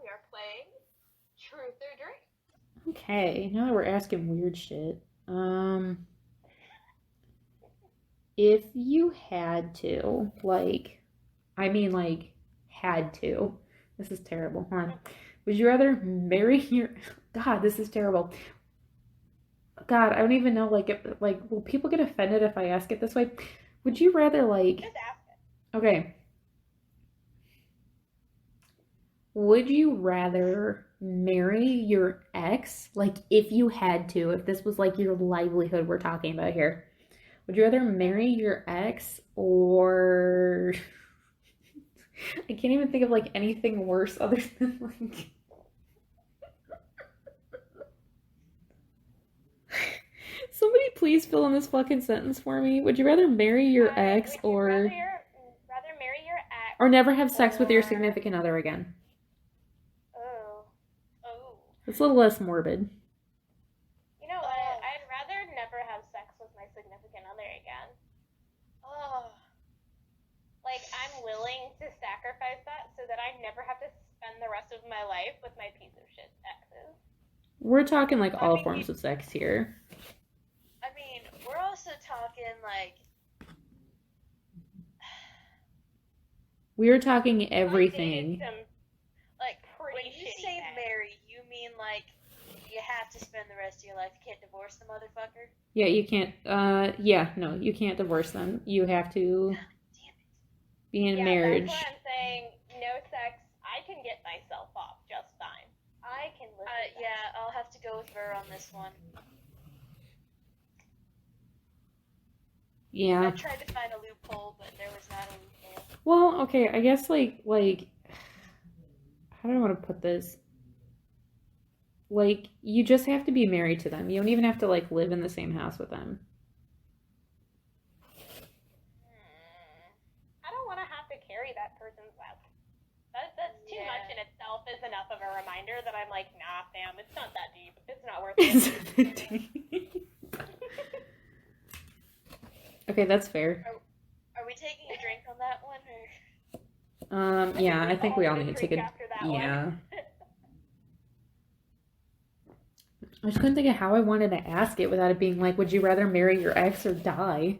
we are playing Truth or Drink. Okay, now that we're asking weird shit, if you had to, had to, this is terrible, huh? Would you rather marry your, God, this is terrible. God, I don't even know, will people get offended if I ask it this way? Would you rather, Just ask it. okay, would you rather marry your ex, if you had to, if this was like your livelihood we're talking about here? Would you rather marry your ex or I can't even think of anything worse other than somebody please fill in this fucking sentence for me. Would you rather marry your ex Would you rather marry your ex or never have sex with your significant other again? Oh. It's a little less morbid. You know what? I'd rather never have sex with my significant other again. Oh. I'm willing to sacrifice that so that I never have to spend the rest of my life with my piece of shit exes. We're talking all forms of sex here. I mean, we're also talking we're talking everything. When you say marry, you mean you have to spend the rest of your life. You can't divorce the motherfucker? Yeah, you can't. No, you can't divorce them. You have to be in marriage. That's what I'm saying. No sex. I can get myself off just fine. I can live with that. Yeah, I'll have to go with Ver on this one. Yeah. I tried to find a loophole, but there was not a loophole. Well, okay, I guess how do I want to put this? You just have to be married to them. You don't even have to live in the same house with them. I don't want to have to carry that person's wealth. That's too much in itself is enough of a reminder that I'm like, nah, fam, it's not that deep. It's not worth it. Okay, that's fair. Are we taking a drink on that one, or? Yeah, I think we all need to take a. Yeah. I just couldn't think of how I wanted to ask it without it being would you rather marry your ex or die?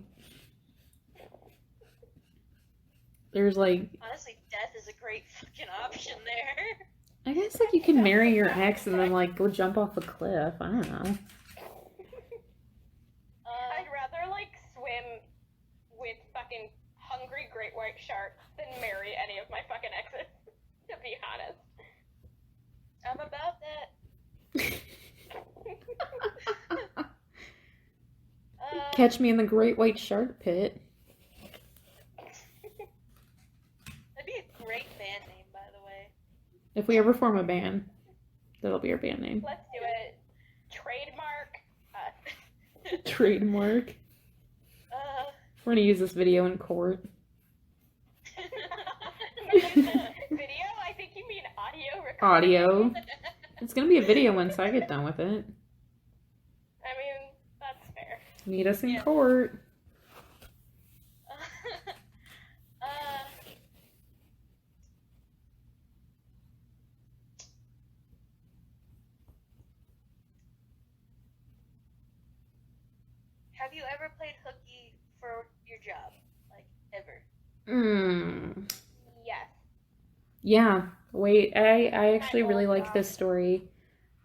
There's honestly, death is a great fucking option there. I guess you can marry your ex and then go jump off a cliff. I don't know. I'd rather swim with fucking hungry great white sharks than marry any of my fucking exes, to be honest. I'm about that. Catch me in the great white shark pit. That'd be a great band name, by the way. If we ever form a band, that'll be our band name. Let's do it. Trademark. Trademark. We're gonna use this video in court. Video? I think you mean audio recording. Audio. It's gonna be a video once I get done with it. I mean, that's fair. Meet us in court. Have you ever played hooky for your job? Ever? Yes. Yeah. Wait, I actually really like this story.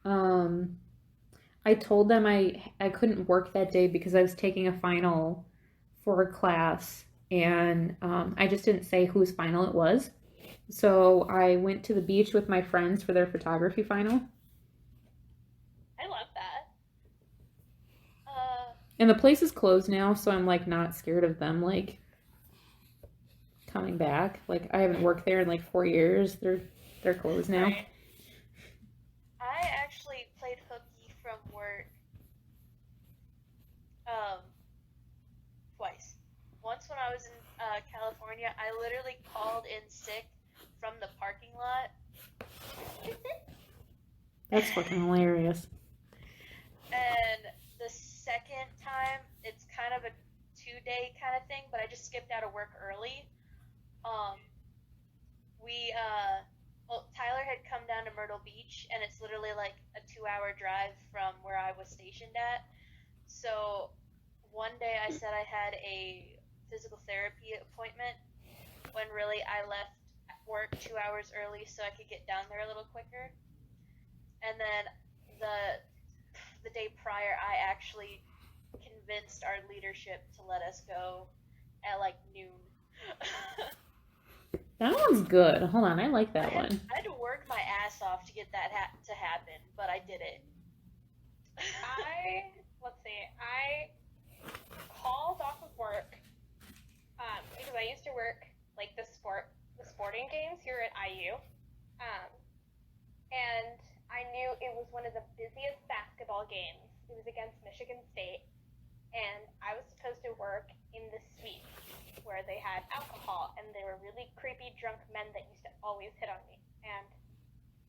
I told them I couldn't work that day because I was taking a final for a class, and I just didn't say whose final it was. So I went to the beach with my friends for their photography final. I love that. And the place is closed now, so I'm not scared of them coming back. I haven't worked there in 4 years. They're closed now. Right. I actually played hooky from work twice. Once when I was in California, I literally called in sick from the parking lot. That's fucking hilarious. And the second time, it's kind of a 2-day kind of thing, but I just skipped out of work early. Tyler had come down down to Myrtle Beach, and it's literally like a 2-hour drive from where I was stationed at. So one day I said I had a physical therapy appointment when really I left work 2 hours early so I could get down there a little quicker. And then the day prior, I actually convinced our leadership to let us go at like noon. That one's good. Hold on, I like that one. I had to work my ass off to get that to happen, but I did it. I called off of work because I used to work like the sporting games here at IU, and I knew it was one of the busiest basketball games. It was against Michigan State, and I was supposed to work in the suite where they had alcohol, and they were really creepy drunk men that used to always hit on me. And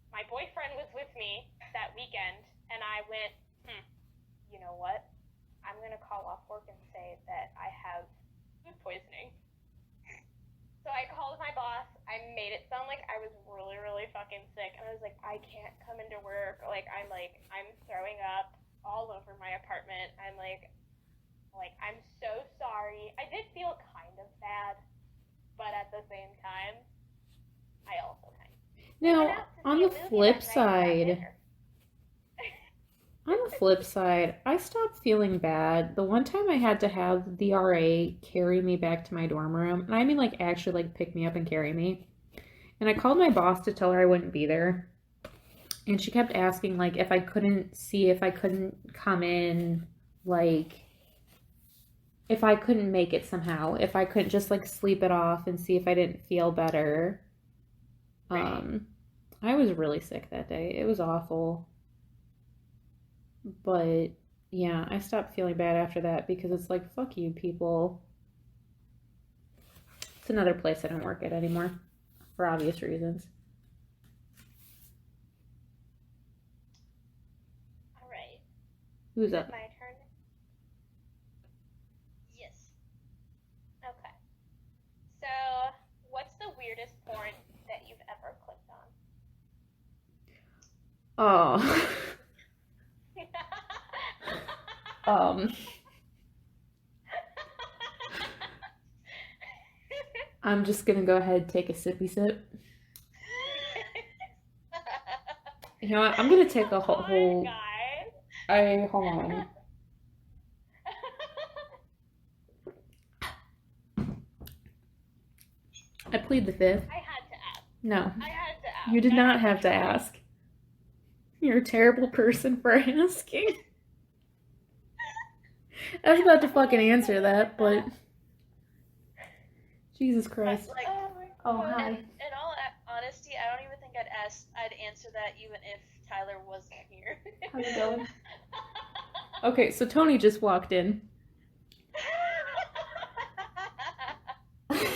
my boyfriend was with me that weekend, and I went, you know what? I'm going to call off work and say that I have food poisoning. So I called my boss. I made it sound like I was really, really fucking sick. And I was like, I can't come into work. I'm throwing up all over my apartment. I'm so sorry. I did feel kind of bad, but at the same time, I also kind of. Now, on the flip side, I stopped feeling bad. The one time I had to have the RA carry me back to my dorm room, and I mean like actually like pick me up and carry me. And I called my boss to tell her I wouldn't be there. And she kept asking like if I couldn't come in, like if I couldn't make it somehow, if I couldn't just like sleep it off and see if I didn't feel better. Right. I was really sick that day. It was awful. But yeah, I stopped feeling bad after that because it's like, fuck you, people. It's another place I don't work at anymore for obvious reasons. All right. Who's up? My turn? Yes. Okay. So, what's the weirdest porn that you've ever clicked on? Oh. I'm just gonna go ahead and take a sippy sip. You know what? I'm gonna take a whole. Hold on. I plead the fifth. I had to ask. No, I had to ask. you did not have to ask. You're a terrible person for asking. I was about to fucking answer that, but Jesus Christ. Like, Oh, hi. in all honesty, I don't even think I'd answer that even if Tyler wasn't here. How's it going? Okay, so Tony just walked in. This is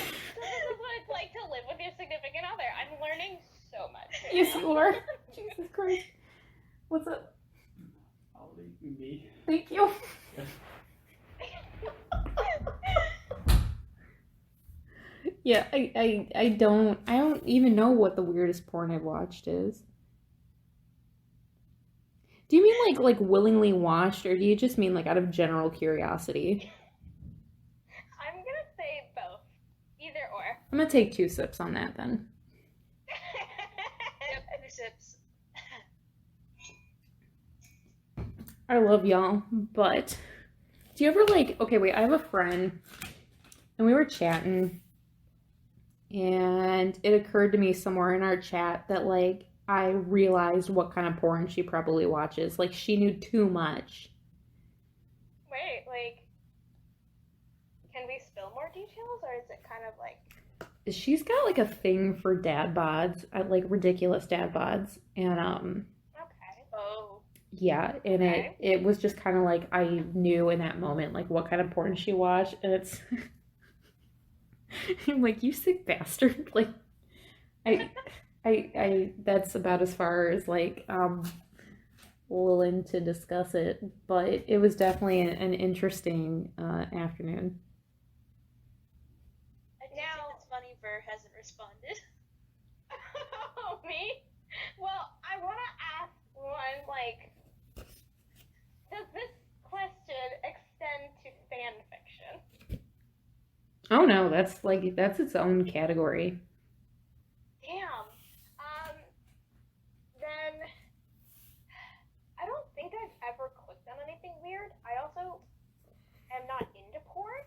what it's like to live with your significant other. I'm learning so much. Yes, you are. Jesus Christ. What's up? I'll leave me. Thank you. Yeah, I don't even know what the weirdest porn I've watched is. Do you mean like willingly watched, or do you just mean like out of general curiosity? I'm gonna say both. Either or. I'm gonna take 2 sips on that then. Yep, 2 sips. I love y'all, but do you ever like, okay, wait, I have a friend and we were chatting and it occurred to me somewhere in our chat that like I realized what kind of porn she probably watches. Like she knew too much. Wait, like, can we spill more details, or is it kind of like... She's got like a thing for dad bods, like ridiculous dad bods, and Okay. Oh. yeah, and Okay. it was just kind of like I knew in that moment like what kind of porn she watched, and it's I'm like, you sick bastard. Like I that's about as far as like willing to discuss it, but it was definitely an interesting afternoon. I do think it's funny Ver hasn't responded. Oh, me? Well, Oh no, that's its own category. Damn. Then I don't think I've ever clicked on anything weird. I also am not into porn.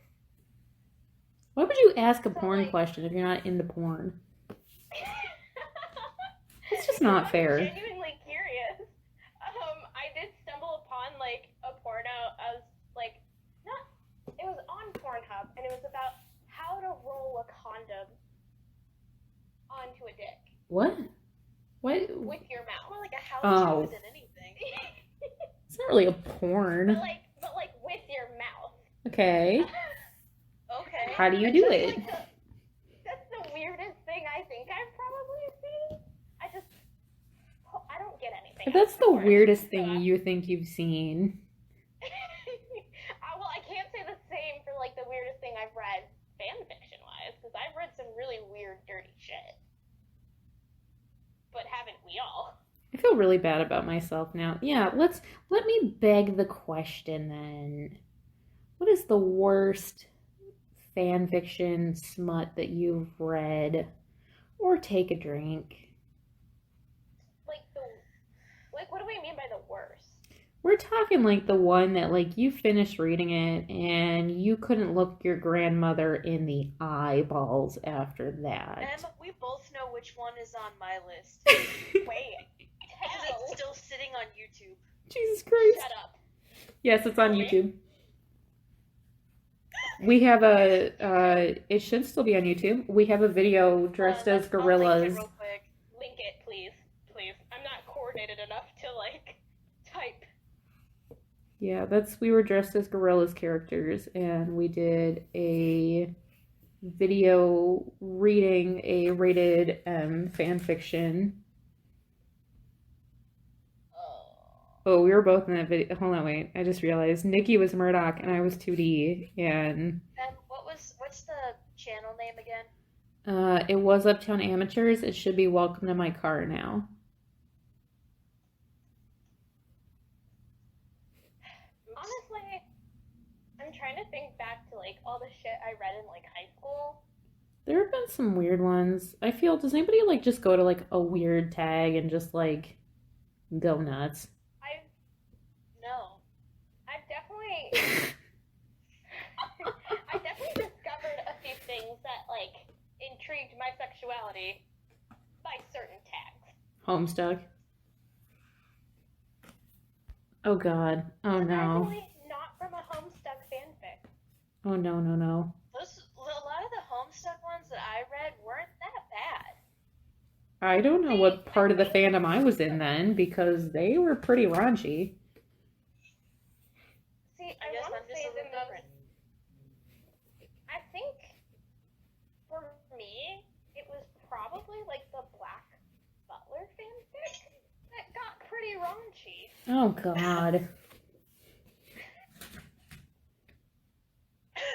Why would you ask a So, porn like- question if you're not into porn? It's just not fair. I'm genuinely curious. I did stumble upon like a porno. I was like, it was on Pornhub, and it was about how to roll a condom onto a dick What? What? with your mouth. More like a how Oh. to than anything. It's not really a porn. but like with your mouth. Okay. Okay. How do you do That's it? like that's the weirdest thing I think I've probably seen. I don't get anything. If that's out of the porn, weirdest so thing you think you've seen. well, I can't say the same for like the weirdest thing I've read fan fiction wise, because I've read some really weird, dirty shit. But haven't we all? I feel really bad about myself now. Yeah, let me beg the question then. What is the worst fan fiction smut that you've read? Or take a drink. Like what do we mean by the worst? We're talking like the one that like you finished reading it and you couldn't look your grandmother in the eyeballs after that. We both know which one is on my list. Wait, Because it's still sitting on YouTube. Jesus Christ. shut up. Yes, it's on YouTube. We have it should still be on YouTube. We have a video dressed as I'll link it gorillas. real quick. Link it, please. I'm not coordinated enough to like type. Yeah, we were dressed as gorillas characters and we did a video reading a rated M fan fiction. Oh, we were both in that video. Hold on, wait. I just realized Nikki was Murdoch and I was 2D and And what's the channel name again? it was Uptown Amateurs. It should be Welcome to My Car now. Honestly, I'm trying to think back to like all the shit I read in like high school. There have been some weird ones. I feel, does anybody like just go to like a weird tag and just like go nuts? No. I've definitely I definitely discovered a few things that like intrigued my sexuality by certain tags. Homestuck. Oh god. Oh no. Surprisingly, not from a Homestuck fanfic. Oh no, no, no. A lot of the Homestuck ones that I read weren't that bad. I don't know what part of the fandom I was in then because they were pretty raunchy. See, I I guess want I'm to just say a the little most. different. I think for me, it was probably like the Black Butler fanfic that got pretty raunchy. Oh god.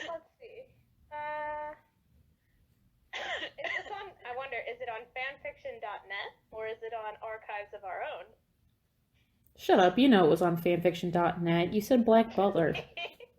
Let's see. Is this on? I wonder, is it on fanfiction.net or is it on Archives of Our Own? Shut up, you know it was on fanfiction.net. You said Black Butler.